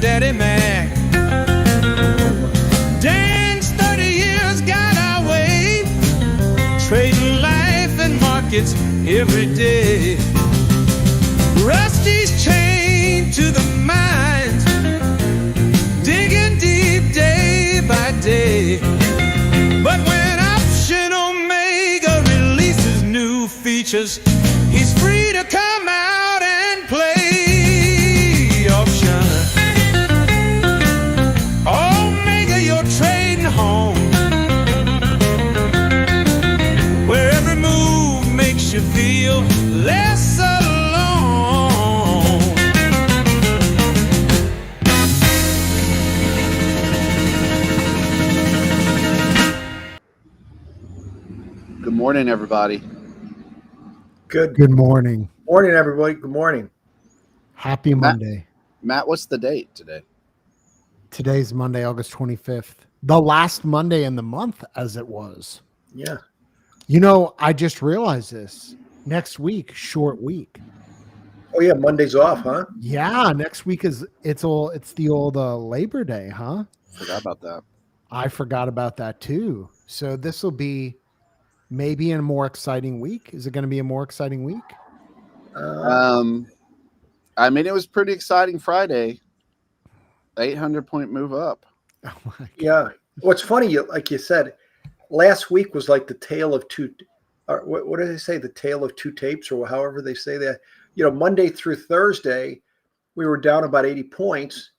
Daddy Mac. Dan's 30 years got our way, trading life and markets every day. Rusty's chained to the mines, digging deep day by day. But when Option Omega releases new features, he's free to come out and play option. Omega, you're trading home, where every move makes you feel less alone. Good morning, everybody. Good morning. Morning, everybody. Good morning. Happy Monday. Matt, what's the date today? Today's Monday, August 25th. The last Monday in the month, as it was. Yeah. You know, I just realized this. Next week, short week. Oh yeah, Monday's off, huh? Yeah, next week it's the old Labor Day, huh? Forgot about that. I forgot about that too. So this will be maybe a more exciting week. Is it going to be a more exciting week? I mean, it was pretty exciting Friday. 800-point move up. Oh my God. Yeah. What's funny, like you said, last week was like the tale of two. What did they say? The tale of two tapes, or however they say that. You know, Monday through Thursday, we were down about 80 points,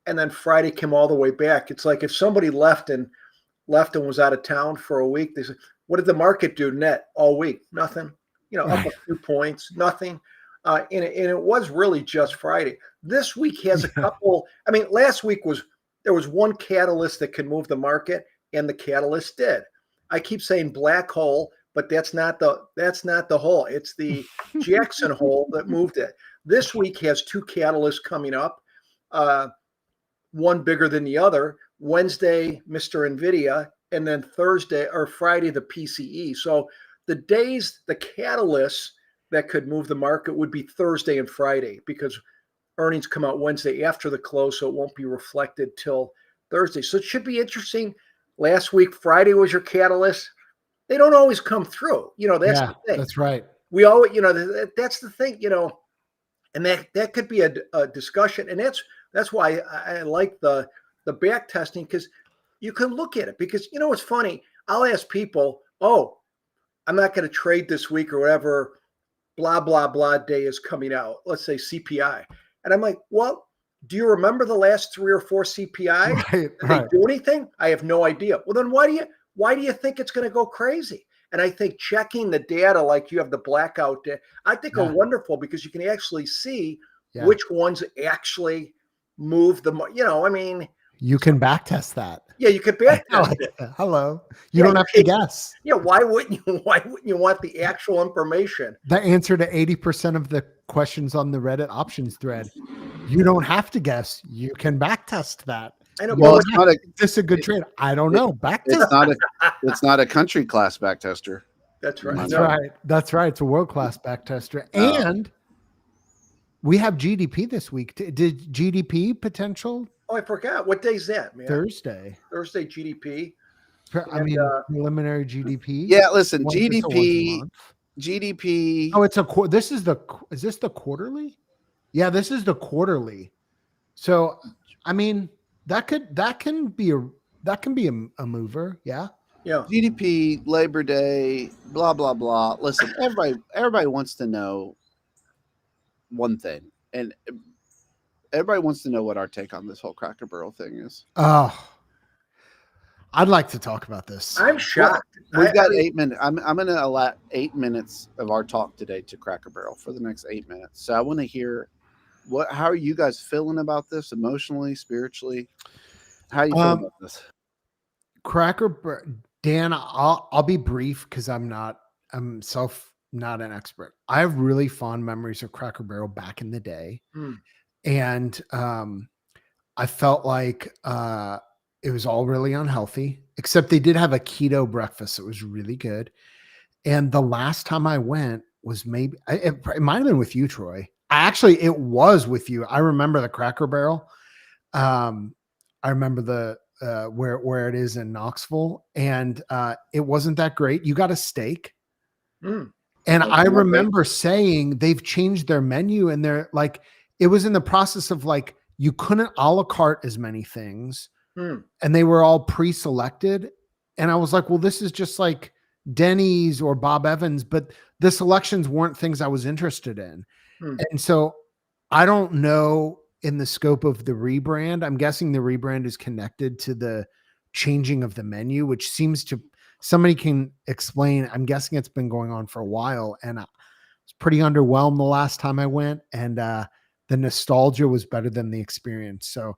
and then Friday came all the way back. It's like if somebody left and was out of town for a week, they said, "What did the market do net all week? Nothing. You know, up a few points, nothing." And it was really just Friday. This week has a couple. I mean, last week there was one catalyst that could move the market, and the catalyst did. I keep saying black hole, but that's not the hole. It's the Jackson hole that moved it. This week has two catalysts coming up, one bigger than the other. Wednesday, Mr. Nvidia, and then Thursday or Friday, the PCE. So the days, the catalysts that could move the market would be Thursday and Friday, because earnings come out Wednesday after the close, so it won't be reflected till Thursday. So it should be interesting. Last week, Friday was your catalyst. They don't always come through. You know, that's the thing. That's right. We always, you know, that's the thing, you know, and that could be a discussion. And that's why I like the back testing, because you can look at it. Because, you know, it's funny. I'll ask people, "Oh, I'm not going to trade this week," or whatever, blah, blah, blah day is coming out. Let's say CPI. And I'm like, "Well, do you remember the last 3 or 4 CPI? Right, Did they do anything?" I have no idea. Well, then why do you think it's going to go crazy? And I think checking the data, like you have the blackout data, I think are wonderful, because you can actually see which ones actually move the, you know, I mean. You can backtest that. Yeah, you could backtest it. Hello. You don't have to guess. Yeah, why wouldn't you want the actual information? The answer to 80% of the questions on the Reddit options thread. You don't have to guess. You can backtest that. I know. Well, Well, Is this a good trade? I don't know. Backtest. It's not a country class backtester. that's right. That's No. right. That's right. It's a world-class backtester. And we have GDP this week. Did GDP potential? Oh, I forgot. What day is that, man? Thursday. Thursday GDP. I mean, preliminary GDP. Yeah, listen, Once- it's a once a month. GDP. Oh, it's is this the quarterly? Yeah, this is the quarterly. So, I mean, that can be a mover. Yeah. Yeah. GDP, Labor Day, blah, blah, blah. Listen, everybody wants to know one thing, and everybody wants to know what our take on this whole Cracker Barrel thing is. Oh, I'd like to talk about this. I'm shocked. We've got 8 minutes. I'm going to allow 8 minutes of our talk today to Cracker Barrel for the next 8 minutes. So I want to hear how are you guys feeling about this emotionally, spiritually? How are you feeling about this? Dan, I'll be brief, because I'm not an expert. I have really fond memories of Cracker Barrel back in the day. And I felt like it was all really unhealthy, except they did have a keto breakfast that was really good. And the last time I went was it might have been with you, Troy. It was with you. I remember the Cracker Barrel. I remember the where it is in Knoxville, and it wasn't that great. You got a steak. Mm. And Like, I not remember saying they've changed their menu, and they're like, it was in the process of like, you couldn't a la carte as many things, Mm. and they were all pre-selected. And I was like, well, this is just like Denny's or Bob Evans, but the selections weren't things I was interested in. Mm. And so I don't know in the scope of the rebrand. I'm guessing the rebrand is connected to the changing of the menu, which seems to, somebody can explain. I'm guessing it's been going on for a while, and I was pretty underwhelmed the last time I went, and the nostalgia was better than the experience. So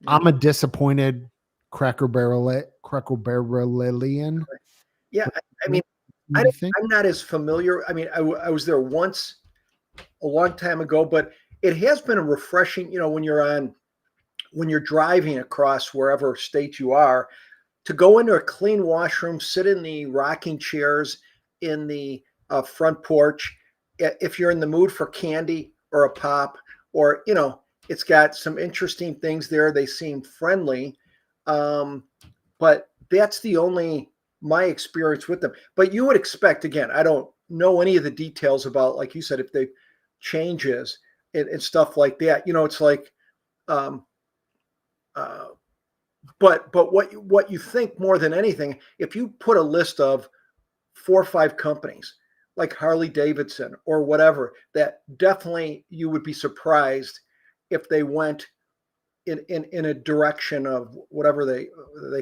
I'm a disappointed Cracker Barrelian. Yeah, I mean, What do you think? I'm not as familiar. I mean, I was there once a long time ago, but it has been a refreshing, when you're driving across wherever state you are, to go into a clean washroom, sit in the rocking chairs in the front porch. If you're in the mood for candy or a pop, or, it's got some interesting things there. They seem friendly. But that's my experience with them. But you would expect, again, I don't know any of the details about, like you said, if they changes and stuff like that. It's like, but what you think more than anything, if you put a list of 4 or 5 companies like Harley Davidson or whatever, that definitely you would be surprised if they went in a direction of whatever they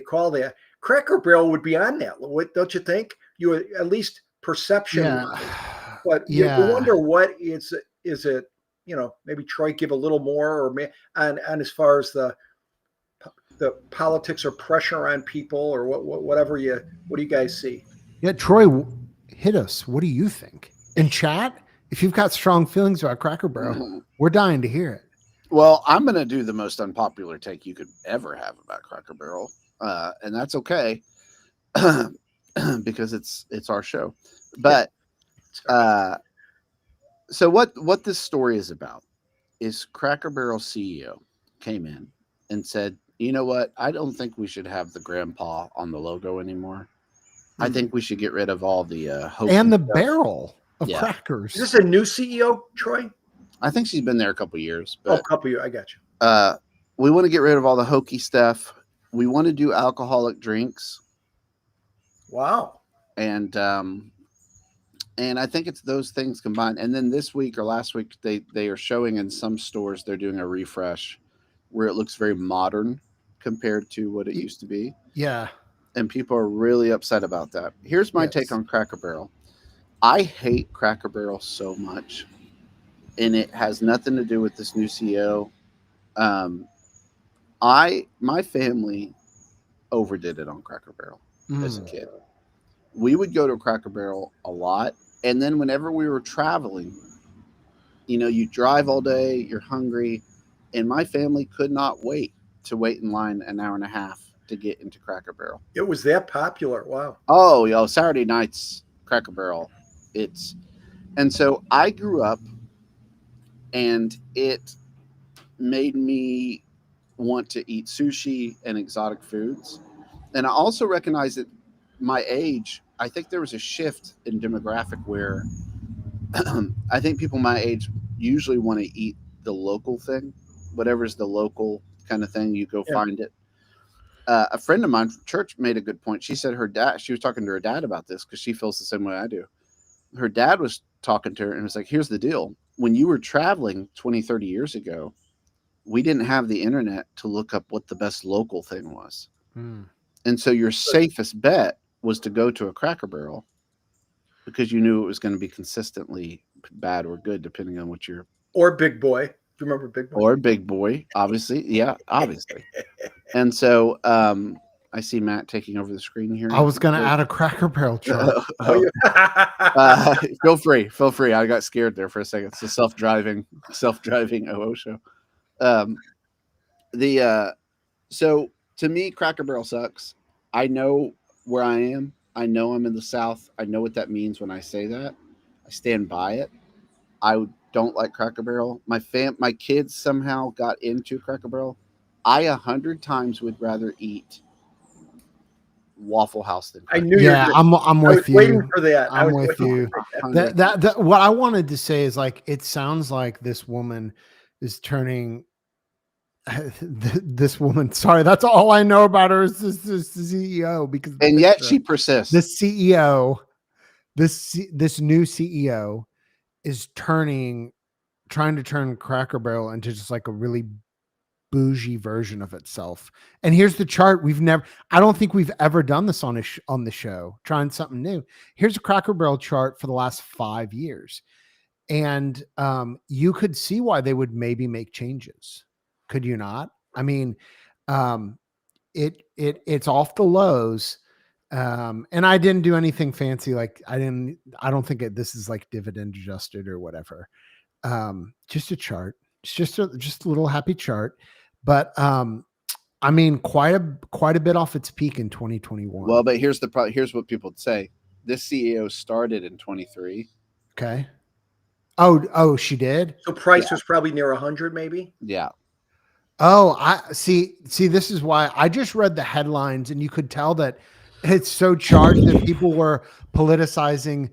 call that. Cracker Barrel would be on that, don't you think? You would, at least perception. Yeah. But you wonder what is it, maybe Troy give a little more, or on as far as the politics or pressure on people, or what do you guys see? Yeah, Troy, hit us. What do you think? In chat, if you've got strong feelings about Cracker Barrel, we're dying to hear it. Well, I'm going to do the most unpopular take you could ever have about Cracker Barrel, and that's okay because it's our show. But so what this story is about is Cracker Barrel CEO came in and said, you know what? I don't think we should have the grandpa on the logo anymore. I think we should get rid of all the and the barrel of crackers. Is this a new CEO, Troy? I think she's been there a couple years. But, a couple years. I got you. We want to get rid of all the hokey stuff. We want to do alcoholic drinks. Wow. And I think it's those things combined. And then this week or last week, they are showing in some stores, they're doing a refresh where it looks very modern compared to what it used to be. Yeah. And people are really upset about that. Here's my take on Cracker Barrel. I hate Cracker Barrel so much, and it has nothing to do with this new CEO. My family overdid it on Cracker Barrel as a kid. We would go to Cracker Barrel a lot, and then whenever we were traveling, you drive all day, you're hungry, and my family could not wait in line an hour and a half to get into Cracker Barrel. It was that popular. Wow. Oh, Saturday nights, Cracker Barrel. And so I grew up, and it made me want to eat sushi and exotic foods. And I also recognize that my age, I think there was a shift in demographic where I think people my age usually want to eat the local thing, whatever's the local kind of thing, you go find it. A friend of mine from church made a good point. She said she was talking to her dad about this because she feels the same way I do. Her dad was talking to her and was like, here's the deal. When you were traveling 20, 30 years ago, we didn't have the internet to look up what the best local thing was. And so your safest bet was to go to a Cracker Barrel because you knew it was going to be consistently bad or good, depending on what you're. Or Big Boy. Do you remember Big Boy? Or Big Boy, obviously. Yeah, obviously. And so I see Matt taking over the screen here. I was going to add a Cracker Barrel chart. Feel free. I got scared there for a second. It's a self-driving OO show. So to me, Cracker Barrel sucks. I know where I am. I know I'm in the South. I know what that means when I say that. I stand by it. I don't like Cracker Barrel. My kids somehow got into Cracker Barrel. I 100 times would rather eat Waffle House than I Cracker knew Yeah, I'm I with was waiting you. for that. I I'm was with waiting you. for that. That what I wanted to say is like it sounds like this woman is turning this woman. Sorry, that's all I know about her is this CEO because of the And yet picture. she persists. The CEO, this new CEO is trying to turn Cracker Barrel into just like a really bougie version of itself. And here's the chart. I don't think we've ever done this on the show, trying something new. Here's a Cracker Barrel chart for the last 5 years. And you could see why they would maybe make changes. Could you not? I mean, it's off the lows. And I didn't do anything fancy. Like I don't think this is like dividend adjusted or whatever. Just a chart. It's just a little happy chart. But I mean, quite a bit off its peak in 2021. Well, but here's what people would say. This CEO started in 23. Okay. Oh, she did. So price was probably near 100, maybe. Yeah. Oh, I see. This is why I just read the headlines, and you could tell that it's so charged that people were politicizing.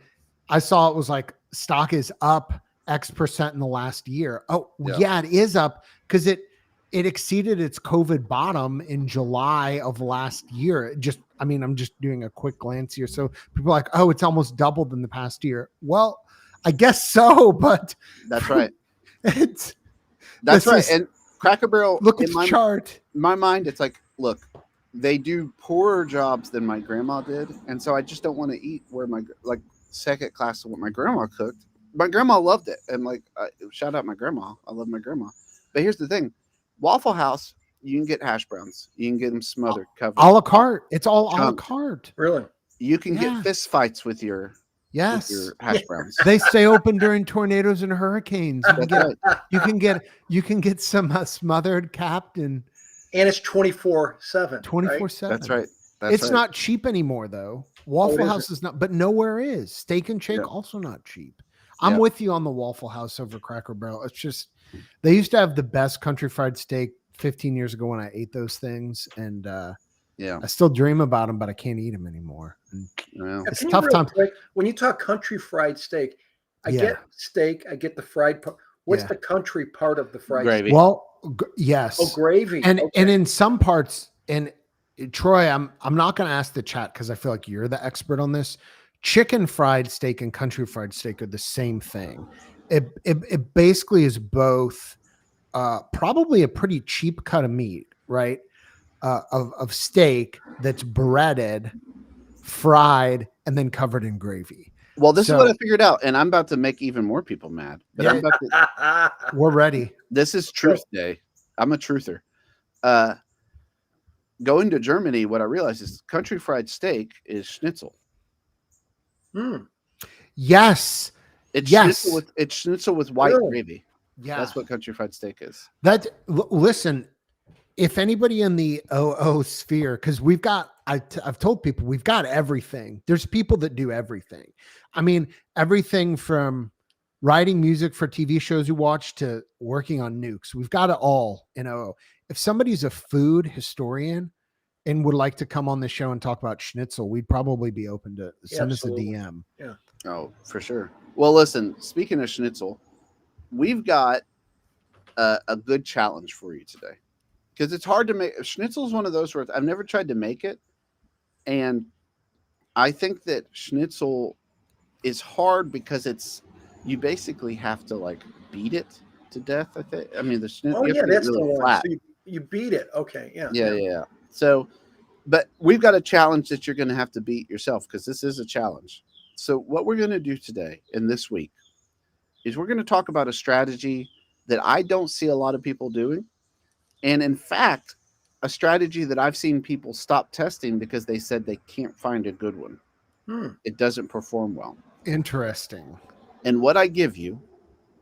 I saw it was like stock is up X% in the last year. Oh, yeah, it is up because it exceeded its COVID bottom in July of last year. I'm just doing a quick glance here. So people are like, oh, it's almost doubled in the past year. Well, I guess so, but that's right. That's right. And Cracker Barrel, look at the chart. In my mind, it's like, look, they do poorer jobs than my grandma did. And so I just don't want to eat where second class of what my grandma cooked. My grandma loved it. And shout out my grandma. I love my grandma. But here's the thing. Waffle House, you can get hash browns. You can get them smothered, covered. A la carte. It's all a la carte. Really? You can get fist fights with your hash browns. They stay open during tornadoes and hurricanes. You can get some smothered captain. And it's 24/7. 24/7. That's right. It's not cheap anymore though. Waffle House is not, but nowhere is. Steak and Shake also not cheap. I'm with you on the Waffle House over Cracker Barrel. It's just they used to have the best country fried steak 15 years ago when I ate those things, and I still dream about them, but I can't eat them anymore. It's tough time. When you talk country fried steak, I get steak, I get the fried part. What's the country part of the fried gravy? steak? Well, yes. Oh, gravy. And in some parts, and Troy, I'm not going to ask the chat because I feel like you're the expert on this. Chicken fried steak and country fried steak are the same thing. It basically is both probably a pretty cheap cut of meat, right? Of steak that's breaded, fried, and then covered in gravy. Well, this is what I figured out, and I'm about to make even more people mad. But we're ready. This is Truth Day. I'm a truther. Going to Germany, what I realized is country fried steak is Schnitzel. Yes. It's Schnitzel with white gravy. Yeah. That's what country fried steak is. Listen, if anybody in the OO sphere, because I've told people we've got everything. There's people that do everything. I mean, everything from writing music for TV shows you watch to working on nukes. We've got it all in OO. If somebody's a food historian and would like to come on the show and talk about Schnitzel, we'd probably be open to send us a DM. Yeah. Oh, for sure. Well, listen, speaking of Schnitzel, we've got a good challenge for you today. Because it's hard to make. Schnitzel is one of those where I've never tried to make it. And I think that Schnitzel is hard because you basically have to beat it to death. I mean, the Schnitzel. Oh, yeah, that's really the one. flat. So you beat it. Okay. Yeah. Yeah. So, but we've got a challenge that you're going to have to beat yourself because this is a challenge. So what we're going to do today and this week is we're going to talk about a strategy that I don't see a lot of people doing. And in fact, a strategy that I've seen people stop testing because they said they can't find a good one. It doesn't perform well. Interesting. And what I give you,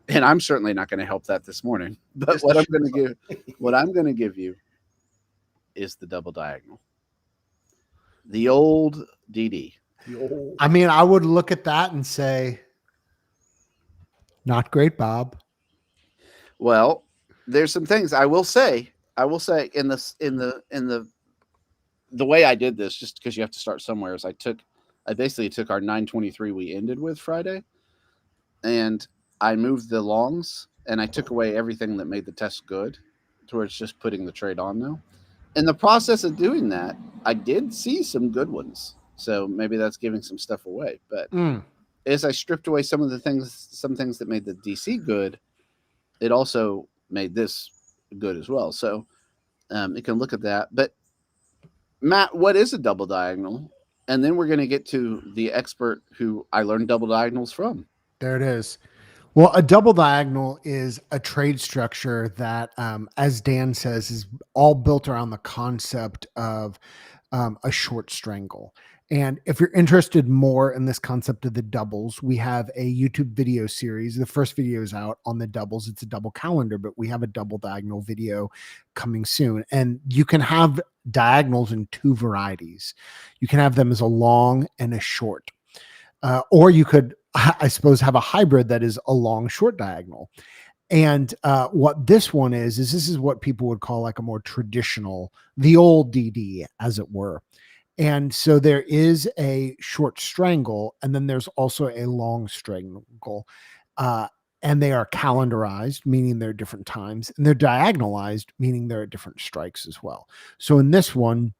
and I'm certainly not going to help that this morning, but what I'm going to give you is the double diagonal. The old DD. I mean, I would look at that and say, not great, Bob. Well, there's some things I will say. I will say in the way I did this, just because you have to start somewhere, is I basically took our 923 we ended with Friday, and I moved the longs, and I took away everything that made the test good, to where it's just putting the trade on now. In the process of doing that, I did see some good ones. So maybe that's giving some stuff away. But as I stripped away some things that made the DC good, it also made this good as well. So you can look at that. But Matt, what is a double diagonal? And then we're going to get to the expert who I learned double diagonals from. There it is. Well, a double diagonal is a trade structure that, as Dan says, is all built around the concept of a short strangle. And if you're interested more in this concept of the doubles, we have a YouTube video series. The first video is out on the doubles. It's a double calendar, but we have a double diagonal video coming soon. And you can have diagonals in two varieties. You can have them as a long and a short. Or you could, I suppose, have a hybrid that is a long short diagonal. And what this one is this is what people would call like a more traditional, the old DD, as it were. And so there is a short strangle, and then there's also a long strangle. And they are calendarized, meaning they're different times, and they're diagonalized, meaning there are different strikes as well. So in this one,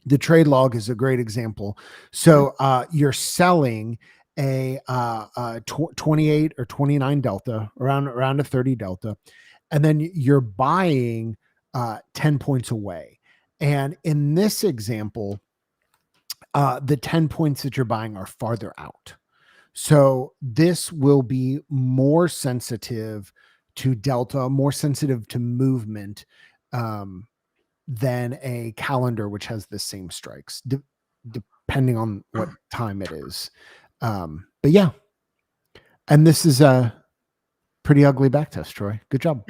the trade log is a great example. So you're selling a 28 or 29 delta, around a 30 delta, and then you're buying 10 points away. And in this example, the 10 points that you're buying are farther out. So this will be more sensitive to delta, more sensitive to movement than a calendar, which has the same strikes, depending on what time it is. But yeah, and this is a pretty ugly backtest, Troy. Good job.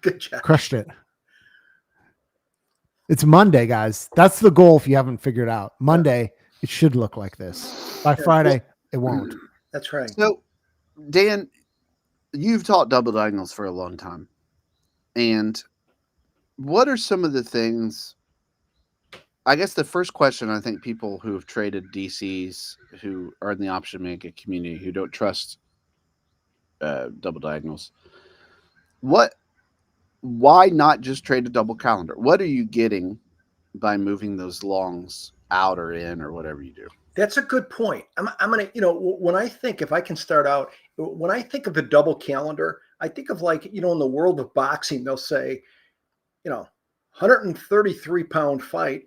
Good job. Crushed it. It's Monday, guys. That's the goal. If you haven't figured out Monday, it should look like this. By Friday, it won't. That's right. So, Dan, you've taught double diagonals for a long time. And what are some of the things? I guess the first question, I think people who have traded DCs who are in the option making community who don't trust double diagonals, why not just trade a double calendar? What are you getting by moving those longs out or in or whatever you do? That's a good point. I'm going to, when I think, if I can start out, when I think of the double calendar, I think of like, in the world of boxing, they'll say, 133 pound fight,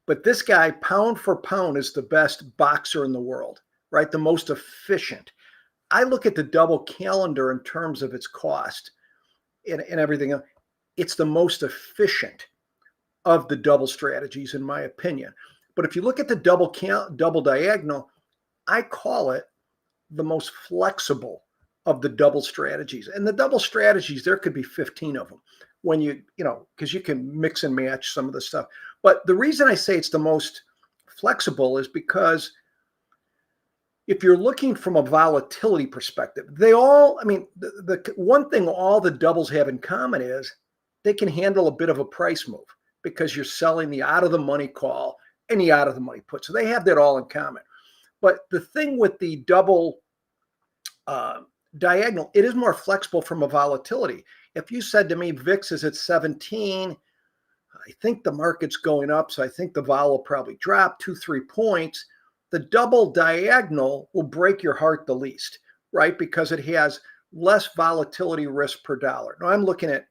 but this guy pound for pound is the best boxer in the world, right? The most efficient. I look at the double calendar in terms of its cost and everything else. It's the most efficient of the double strategies, in my opinion. But if you look at the double diagonal, I call it the most flexible of the double strategies. And the double strategies, there could be 15 of them when because you can mix and match some of the stuff. But the reason I say it's the most flexible is because if you're looking from a volatility perspective, the one thing all the doubles have in common is they can handle a bit of a price move because you're selling the out of the money call and the out of the money put. So they have that all in common. But the thing with the double diagonal, it is more flexible from a volatility. If you said to me, VIX is at 17, I think the market's going up, so I think the vol will probably drop 2-3 points. The double diagonal will break your heart the least, right? Because it has less volatility risk per dollar. Now I'm looking at,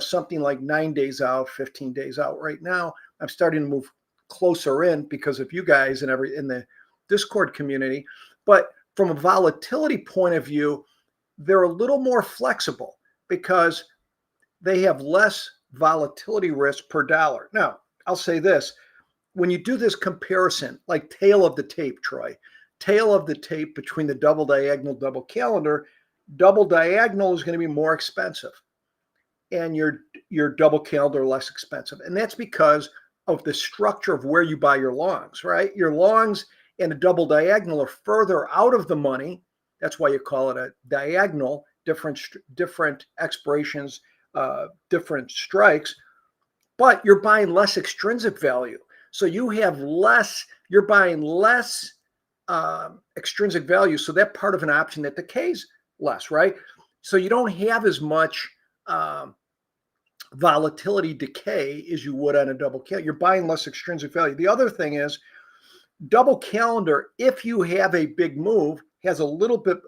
something like 9 days out, 15 days out right now. I'm starting to move closer in because of you guys and in the Discord community. But from a volatility point of view, they're a little more flexible because they have less volatility risk per dollar. Now, I'll say this. When you do this comparison, like tail of the tape, Troy, tail of the tape between the double diagonal, double calendar, double diagonal is going to be more expensive and your double calendar less expensive. And that's because of the structure of where you buy your longs, right? Your longs and a double diagonal are further out of the money. That's why you call it a diagonal, different expirations, different strikes. but you're buying less extrinsic value. So you have less, you're buying less extrinsic value. So that part of an option that decays less, right? So you don't have as much volatility decay as you would on a double calendar. You're buying less extrinsic value. The other thing is double calendar, if you have a big move, has a little bit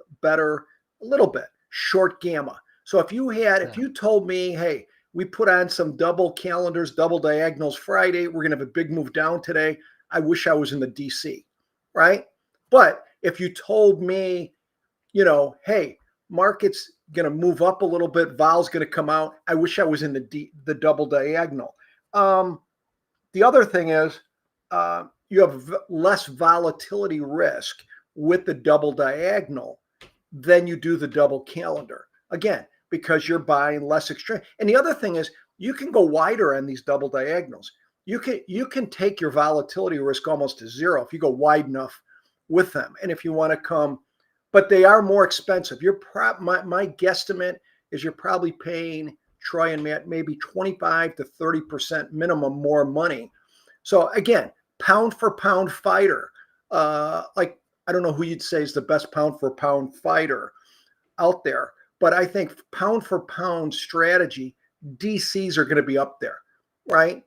short gamma. So if you had, if you told me, hey, we put on some double calendars, double diagonals Friday, we're going to have a big move down today, I wish I was in the DC, right? But if you told me, you know, hey, market's going to move up a little bit, vol's going to come out, I wish I was in the double diagonal. The other thing is you have less volatility risk with the double diagonal than you do the double calendar. Again, because you're buying less extreme. And the other thing is you can go wider on these double diagonals. You can take your volatility risk almost to zero if you go wide enough with them. And if you want to come, but they are more expensive. My guesstimate is you're probably paying, Troy and Matt, maybe 25 to 30% minimum more money. So again, pound for pound fighter. Like, I don't know who you'd say is the best pound for pound fighter out there, but I think pound for pound strategy, DCs are going to be up there, right?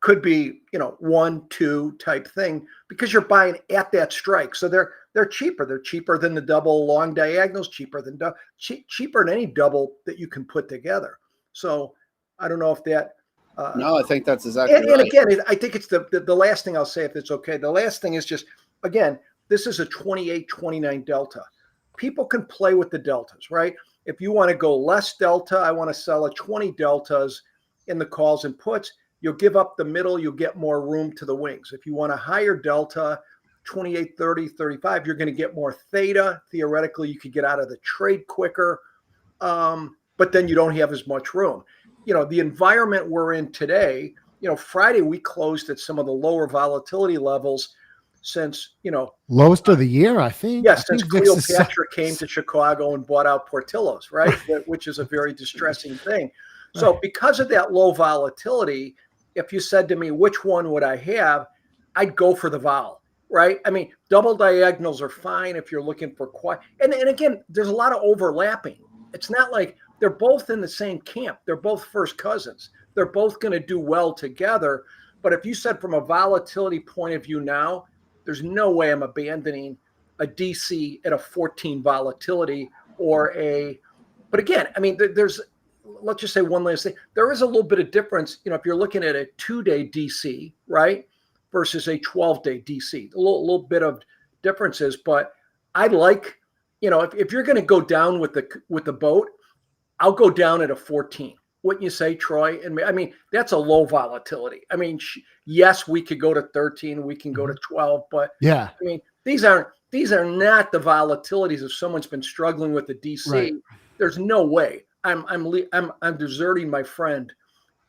Could be, you know, 1, 2 type thing because you're buying at that strike. So they're cheaper. They're cheaper than the double long diagonals, cheaper than any double that you can put together. So I don't know if that. No, I think that's exactly right. And again, I think it's the last thing I'll say, if it's okay. The last thing is just, again, this is a 28, 29 delta. People can play with the deltas, right? If you want to go less delta, I want to sell a 20 deltas in the calls and puts, you'll give up the middle, you'll get more room to the wings. If you want a higher delta, 28, 30, 35, you're going to get more theta. Theoretically, you could get out of the trade quicker, but then you don't have as much room. You know, the environment we're in today, you know, Friday we closed at some of the lower volatility levels since, you know. Lowest of the year, I think. Yes, I since think Cleopatra came to Chicago and bought out Portillo's, right? Which is a very distressing thing. So because of that low volatility, if you said to me, which one would I have? I'd go for the vol, right? I mean, double diagonals are fine if you're looking for quiet. And again, there's a lot of overlapping. It's not like they're both in the same camp. They're both first cousins. They're both going to do well together. But if you said from a volatility point of view now, there's no way I'm abandoning a DC at a 14 volatility or a, but again, I mean, there's, let's just say one last thing. There is a little bit of difference, you know, if you're looking at a 2-day DC, right, versus a 12-day DC, a little bit of differences. But I like, you know, if you're going to go down with the boat, I'll go down at a 14. Wouldn't you say, Troy? And I mean, that's a low volatility. I mean, yes, we could go to 13, we can go to 12, but yeah, I mean, these are not the volatilities if someone's been struggling with the DC. Right. There's no way I'm deserting my friend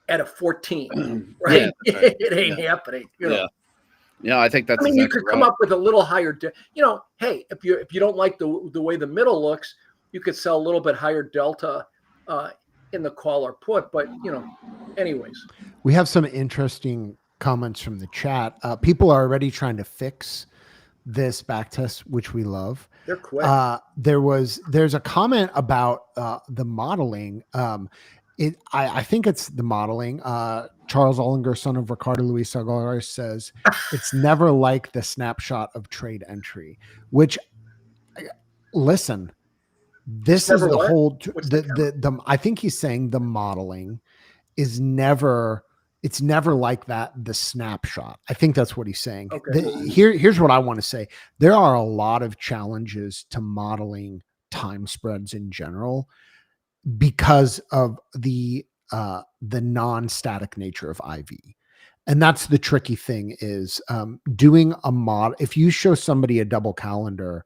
at a 14, right? Yeah, right. It ain't happening. You know? Yeah, I think that's. I mean, exactly you could come up with a little higher. You know, hey, if you don't like the way the middle looks, you could sell a little bit higher delta in the call or put. But you know, anyways, we have some interesting comments from the chat. People are already trying to fix this back test, which we love. They're quick. There's a comment about the modeling. I think it's the modeling. Charles Ollinger, son of Ricardo Luis Aguilar, says it's never like the snapshot of trade entry, which listen, this is the whole, I think he's saying the modeling is never, it's never like that. The snapshot. I think that's what he's saying. Okay. Here's what I want to say. There are a lot of challenges to modeling time spreads in general because of the non-static nature of IV. And that's the tricky thing is doing a model. If you show somebody a double calendar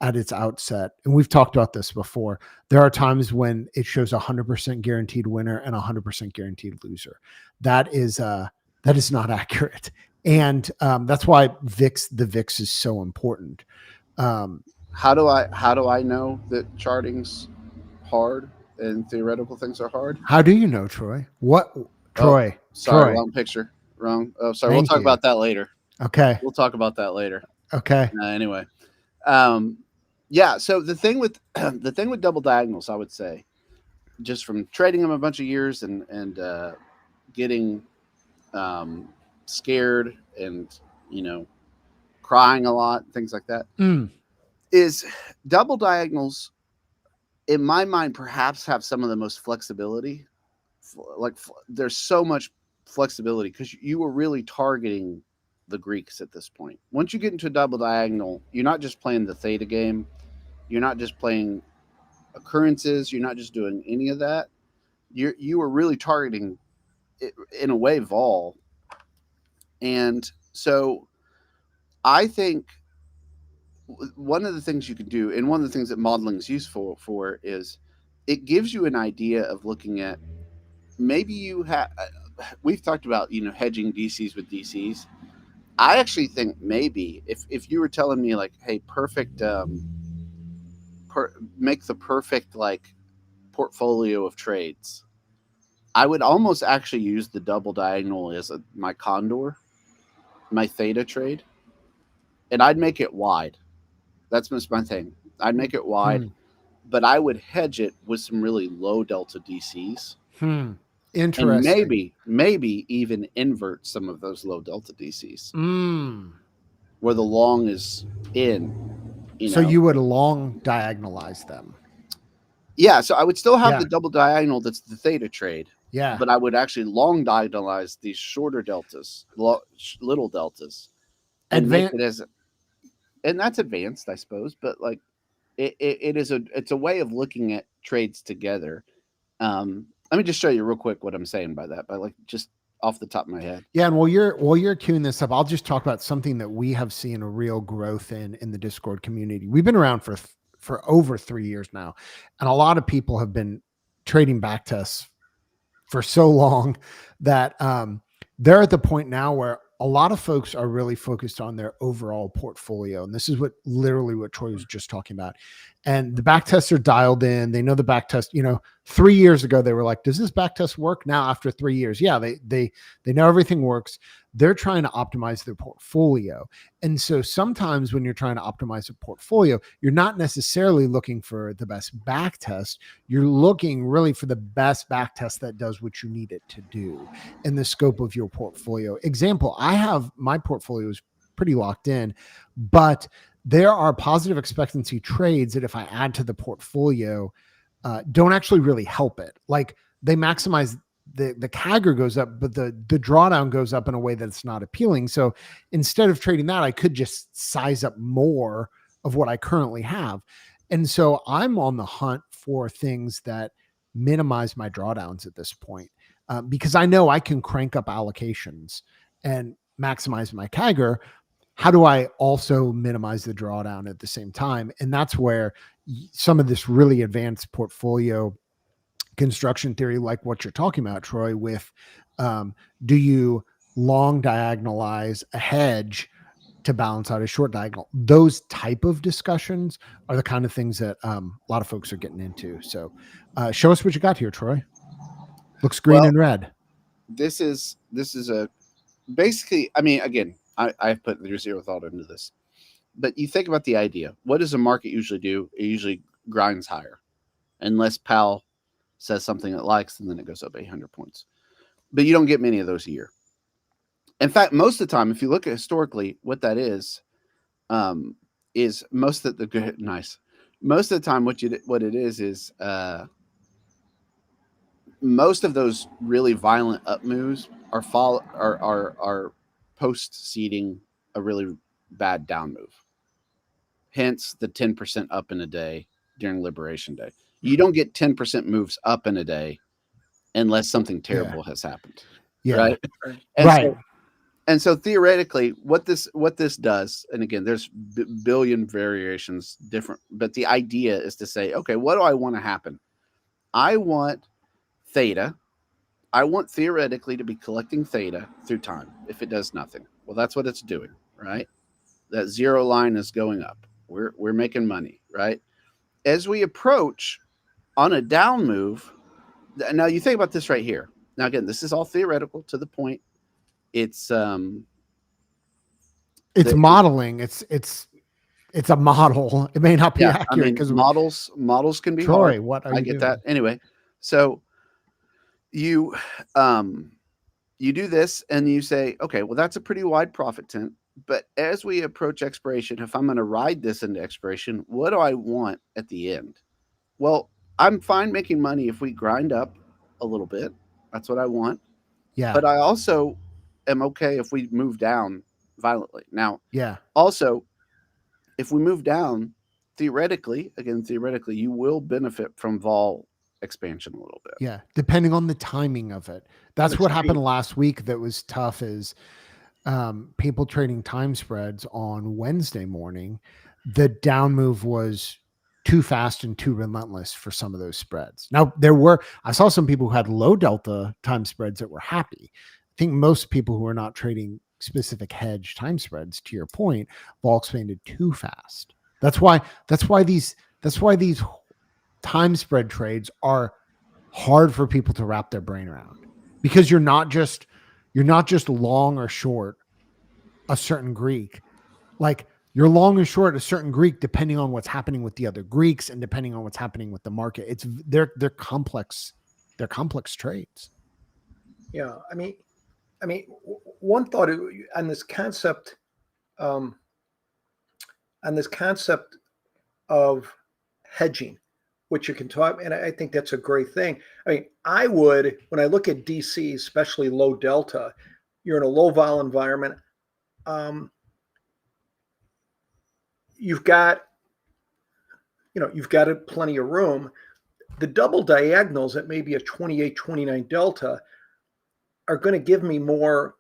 at its outset, and we've talked about this before, there are times when it shows 100% guaranteed winner and 100% guaranteed loser. That is not accurate. And that's why the VIX is so important. How do I know that charting's hard and theoretical things are hard? How do you know, Troy? What Troy. Sorry, Troy. wrong picture. Wrong. Oh, sorry. We'll Thank talk you. about that later. Okay. We'll talk about that later. Okay. Anyway, yeah. So the thing with double diagonals, I would say, just from trading them a bunch of years and getting scared and crying a lot, things like that, is double diagonals, in my mind, perhaps have some of the most flexibility. Like there's so much flexibility because you were really targeting the Greeks at this point. Once you get into a double diagonal, you're not just playing the theta game. You're not just playing occurrences. You're not just doing any of that. You were really targeting, in a way, vol. And so I think one of the things you can do, and one of the things that modeling is useful for, is it gives you an idea of looking at, maybe you have, we've talked about, hedging DCs with DCs. I actually think maybe if you were telling me like, hey, perfect, make the perfect like portfolio of trades, I would almost actually use the double diagonal as my condor, my theta trade, and I'd make it wide. That's just my thing. I'd make it wide, but I would hedge it with some really low delta DCs. Interesting. And maybe even invert some of those low delta DCs where the long is in. So you would long diagonalize them. Yeah, so I would still have the double diagonal that's the theta trade. Yeah. But I would actually long diagonalize these shorter deltas, little deltas, and make it as, and that's advanced, I suppose. But like, it's a way of looking at trades together. Let me just show you real quick what I'm saying by that, by like just off the top of my head. Yeah, and while you're queuing this up, I'll just talk about something that we have seen a real growth in the Discord community. We've been around for over 3 years now, and a lot of people have been trading backtests for so long that they're at the point now where a lot of folks are really focused on their overall portfolio. And this is literally what Troy was just talking about. And the backtests are dialed in. They know the backtest, 3 years ago, they were like, does this backtest work? Now, after 3 years, yeah, they know everything works. They're trying to optimize their portfolio. And so sometimes when you're trying to optimize a portfolio, you're not necessarily looking for the best backtest. You're looking really for the best backtest that does what you need it to do in the scope of your portfolio. Example, my portfolio is pretty locked in, but there are positive expectancy trades that if I add to the portfolio, don't actually really help it. Like they maximize the CAGR goes up, but the drawdown goes up in a way that's not appealing. So instead of trading that, I could just size up more of what I currently have. And so I'm on the hunt for things that minimize my drawdowns at this point, because I know I can crank up allocations and maximize my CAGR. How do I also minimize the drawdown at the same time? And that's where some of this really advanced portfolio construction theory, like what you're talking about, Troy, with do you long diagonalize a hedge to balance out a short diagonal? Those type of discussions are the kind of things that a lot of folks are getting into. So show us what you got here, Troy. Looks green and red. This is a basically, I mean, again, I've put zero thought into this, but you think about the idea. What does a market usually do? It usually grinds higher, unless Powell says something it likes, and then it goes up 800 points. But you don't get many of those a year. In fact, most of the time, if you look at historically, what that is most of the time what it is most of those really violent up moves are post-seeding a really bad down move. Hence the 10% up in a day during Liberation Day. You don't get 10% moves up in a day unless something terrible has happened. Yeah. Right. And so theoretically, what this does, and again, there's billion variations different, but the idea is to say, okay, what do I want to happen? I want theta. I want theoretically to be collecting theta through time if it does nothing. Well, that's what it's doing, right? That zero line is going up. We're making money, right? As we approach on a down move, now you think about this right here. Now, again, this is all theoretical to the point. It's modeling. It's a model. It may not be yeah, accurate because models can be Troy, hard. what are I you get doing? that. Anyway, so you you do this and you say, okay, well, that's a pretty wide profit tent. But as we approach expiration, if I'm going to ride this into expiration, what do I want at the end? Well, I'm fine making money if we grind up a little bit. That's what I want. Yeah. But I also am okay if we move down violently. Now, Yeah. also, if we move down, theoretically, you will benefit from vol expansion a little bit. Yeah. Depending on the timing of it. That's what happened last week that was tough is people trading time spreads on Wednesday morning. The down move was too fast and too relentless for some of those spreads. Now I saw some people who had low delta time spreads that were happy. I think most people who are not trading specific hedge time spreads, to your point, vol expanded too fast. That's why these time spread trades are hard for people to wrap their brain around, because you're not just long or short a certain Greek. Like, you're long or short a certain Greek depending on what's happening with the other Greeks and depending on what's happening with the market. They're complex trades. Yeah, I mean, one thought on this concept, of hedging, which you can talk, and I think that's a great thing. I mean, I would, when I look at DC, especially low delta, you're in a low vol environment. You've got plenty of room. The double diagonals at maybe a 28, 29 delta are going to give me more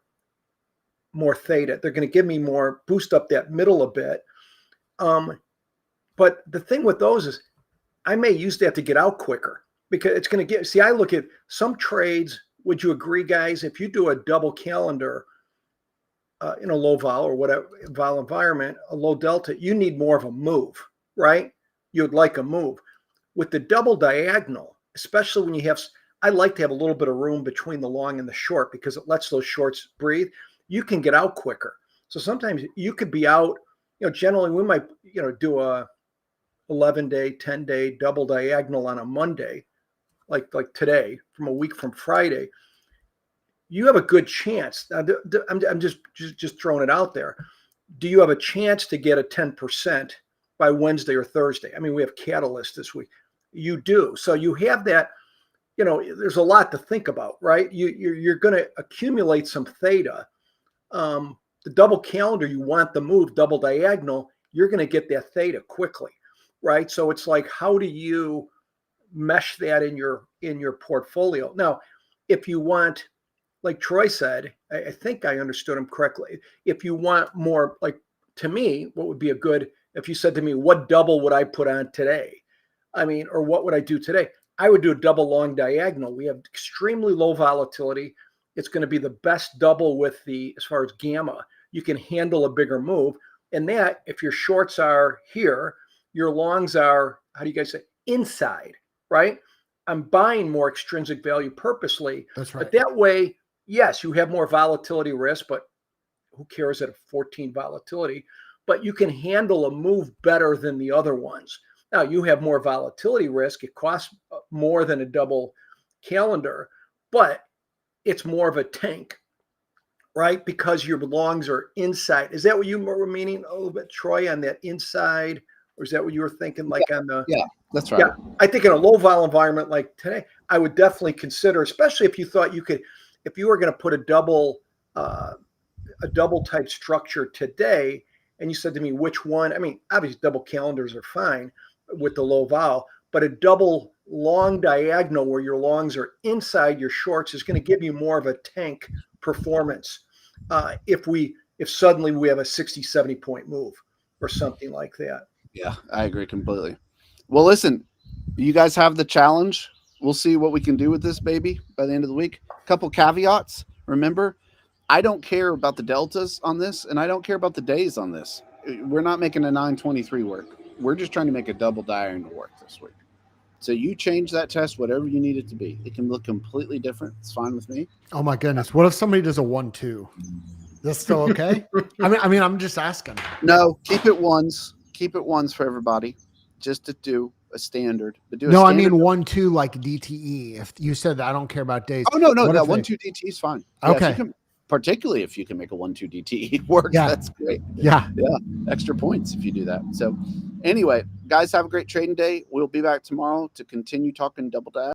theta. They're going to give me more, boost up that middle a bit. But the thing with those is I may use that to get out quicker, because it's going to I look at some trades. Would you agree, guys? If you do a double calendar in a low vol or whatever vol environment, a low delta, you need more of a move, right? You'd like a move. With the double diagonal, especially when you have, I like to have a little bit of room between the long and the short, because it lets those shorts breathe. You can get out quicker. So sometimes you could be out, generally we might, do a 11-day, 10-day double diagonal on a Monday, like today, from a week from Friday. You have a good chance. I'm just throwing it out there. Do you have a chance to get a 10% by Wednesday or Thursday? I mean, we have Catalyst this week. You do. So you have that, there's a lot to think about, right? You're going to accumulate some theta. The double calendar, you want the move, double diagonal, you're going to get that theta quickly, right? So it's like, how do you mesh that in your portfolio? Now, if you want, like Troy said, I think I understood him correctly. If you want more, like, to me, what would be a good, if you said to me, what double would I put on today? I mean, or what would I do today? I would do a double long diagonal. We have extremely low volatility. It's going to be the best double with as far as gamma. You can handle a bigger move. And that, if your shorts are here, your longs are, how do you guys say, inside, right? I'm buying more extrinsic value purposely. That's right. But that way, yes, you have more volatility risk, but who cares at a 14 volatility? But you can handle a move better than the other ones. Now, you have more volatility risk. It costs more than a double calendar, but it's more of a tank, right? Because your longs are inside. Is that what you were meaning a little bit, Troy, on that inside? Or is that what you were thinking, like on the... Yeah, that's right. Yeah, I think in a low vol environment like today, I would definitely consider, especially if you thought you could, if you were going to put a double type structure today, and you said to me, which one? I mean, obviously double calendars are fine with the low vol, but a double long diagonal where your longs are inside your shorts is going to give you more of a tank performance. If suddenly we have a 60, 70 point move or something like that. Yeah, I agree completely. Well, listen, you guys have the challenge. We'll see what we can do with this baby by the end of the week. A couple caveats. Remember, I don't care about the deltas on this, and I don't care about the days on this. We're not making a 923 work. We're just trying to make a double diagonal work this week. So you change that test, whatever you need it to be. It can look completely different. It's fine with me. Oh my goodness. What if somebody does a 1-2? That's still okay? I mean, I'm just asking. No, keep it ones. Keep it ones for everybody. Just to do a standard. But do a No, I standard. mean 1-2 like DTE. If you said I don't care about days. Oh no, What that if they- 1-2 DT is fine. Yeah, if Okay. you can, particularly if you can make a 1-2 DT work, Yeah. that's great. Yeah. Extra points if you do that. So anyway, guys, have a great trading day. We'll be back tomorrow to continue talking double dash.